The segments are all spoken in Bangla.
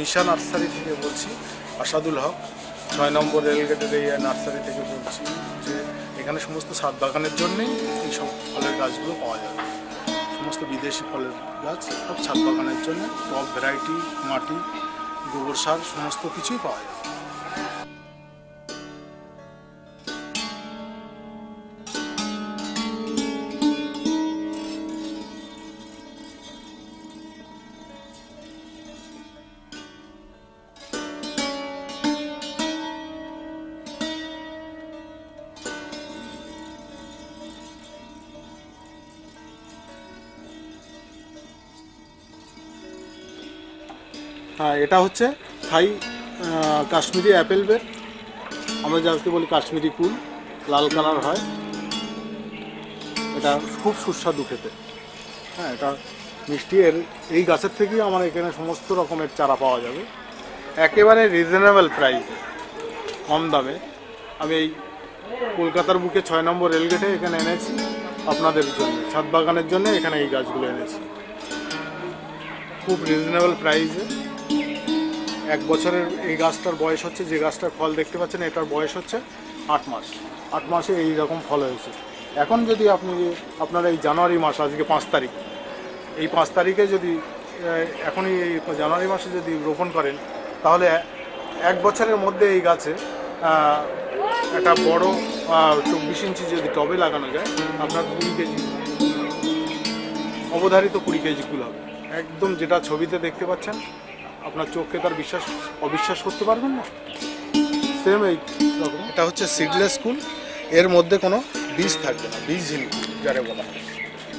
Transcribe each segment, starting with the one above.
নিশা নার্সারি থেকে বলছি, আসাদুল হক, 6 নম্বর রেলগেটের এই নার্সারি থেকে বলছি যে এখানে সমস্ত ছাদ বাগানের জন্যেই এইসব ফলের গাছগুলো পাওয়া যাবে। সমস্ত বিদেশি ফলের গাছ সব ছাদ বাগানের জন্য, টব ভ্যারাইটি, মাটি, গোবর সার সমস্ত কিছুই পাওয়া যাবে। হ্যাঁ, এটা হচ্ছে থাই কাশ্মীরি অ্যাপেল বের, আমরা যাকে বলি কাশ্মীরি কুল, লাল কালার হয়। এটা খুব সুস্বাদু খেতে। হ্যাঁ, এটা মিষ্টি। এই গাছের থেকেই আমার এখানে সমস্ত রকমের চারা পাওয়া যাবে একেবারে রিজনেবল প্রাইসে, কম দামে। আমি এই কলকাতার বুকে 6 নম্বর রেলগেটে এখানে এনেছি আপনাদের জন্য, ছাদ বাগানের জন্য এখানে এই গাছগুলো এনেছি খুব রিজনেবল প্রাইসে। 1 বছরের এই গাছটার বয়স হচ্ছে, যে গাছটার ফল দেখতে পাচ্ছেন এটার বয়স হচ্ছে 8 মাস। 8 মাসে এই রকম ফল হয়েছে। এখন যদি আপনারা এই জানুয়ারি মাস, আজকে 5 তারিখ, এই 5 তারিখে যদি এখনই এই জানুয়ারি মাসে যদি রোপণ করেন, তাহলে 1 বছরের মধ্যে এই গাছে একটা বড় 24 ইঞ্চি যদি টবে লাগানো যায়, আপনার 20 কেজি, অবধারিত 20 কেজি কুল হবে। একদম যেটা ছবিতে দেখতে পাচ্ছেন, আপনার চোখকে তার অবিশ্বাস করতে পারবেন না, সেম এই রকম। এটা হচ্ছে সিডলেস কুল, এর মধ্যে কোনো বীজ থাকবে না, বীজহীন যারে বলা হয়।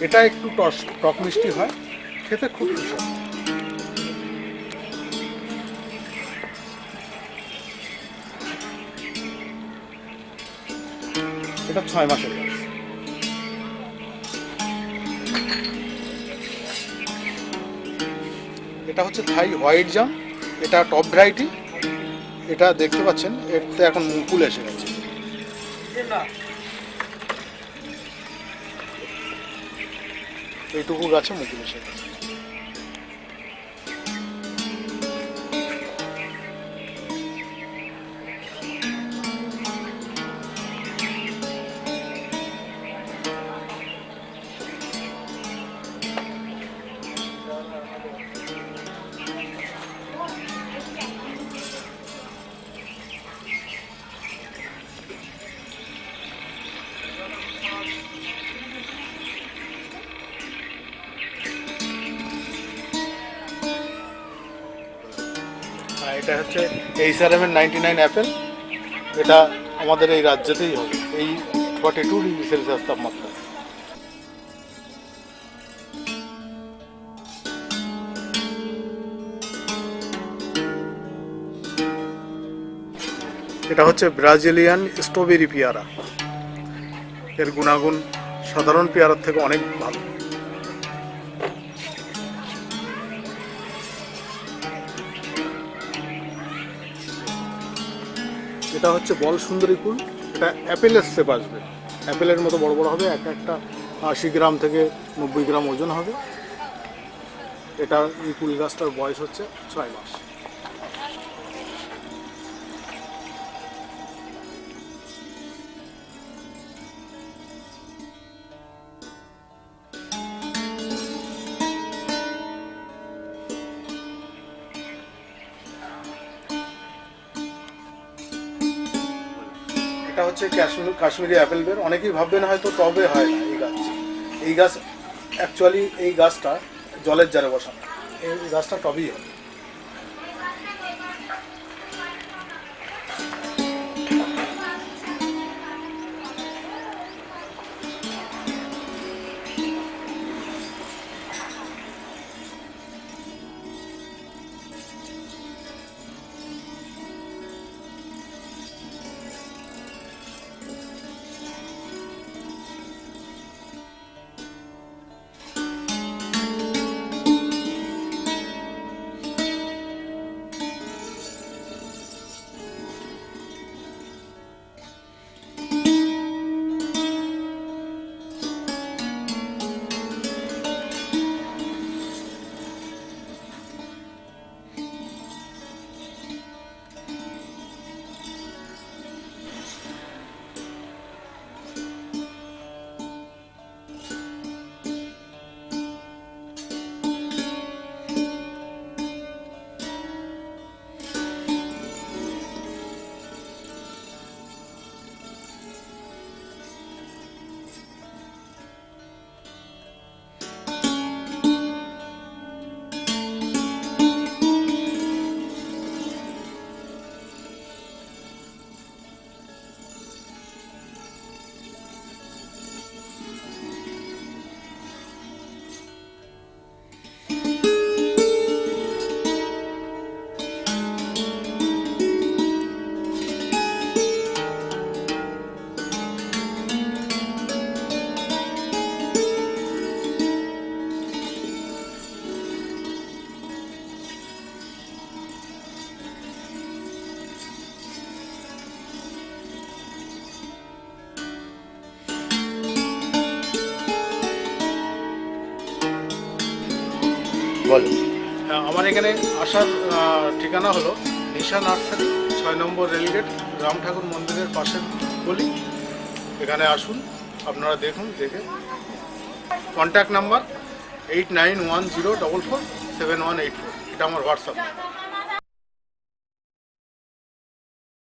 এটা একটু টক মিষ্টি হয়, খেতে খুব সুস্বাদু। এটা 6 মাসের গাছ। এটা হচ্ছে থাই হোয়াইট জাম, এটা টপ ভ্যারাইটি। এটা দেখতে পাচ্ছেন এতে এখন মুকুল এসে গেছে। এইটুকু গাছে মুকুল এসে গেছে। এটা হচ্ছে HRM-এর 99 অ্যাপেল। এটা আমাদের এই রাজ্যতেই হবে, এই 42 ডিগ্রি সেলসিয়াস তাপমাত্রা। এটা হচ্ছে ব্রাজিলিয়ান স্ট্রবেরি পেয়ারা। এর গুণাগুণ সাধারণ পেয়ারার থেকে অনেক ভালো। এটা হচ্ছে বল সুন্দরী কুল। এটা অ্যাপেলের শেপ আসবে, অ্যাপেলের মতো বড় বড় হবে, একটা 80 গ্রাম থেকে 90 গ্রাম ওজন হবে। এটা এই কুল গাছটার বয়স হচ্ছে 6 মাস। এটা হচ্ছে কাশ্মীরি অ্যাপেল বের। অনেকেই ভাববেন হয়তো টবে হয় না এই গাছ। এই গাছ অ্যাকচুয়ালি এই গাছটা জলের জারে বসানো, এই গাছটা টবেই হয়। বলো। হ্যাঁ, আমার এখানে আসার ঠিকানা হলো নিশা নার্সারি, 6 নম্বর রেলগেট, রাম ঠাকুর মন্দিরের পাশের গলি। এখানে আসুন, আপনারা দেখুন, দেখে কন্ট্যাক্ট নাম্বার 8910447184, এটা আমার হোয়াটসঅ্যাপ।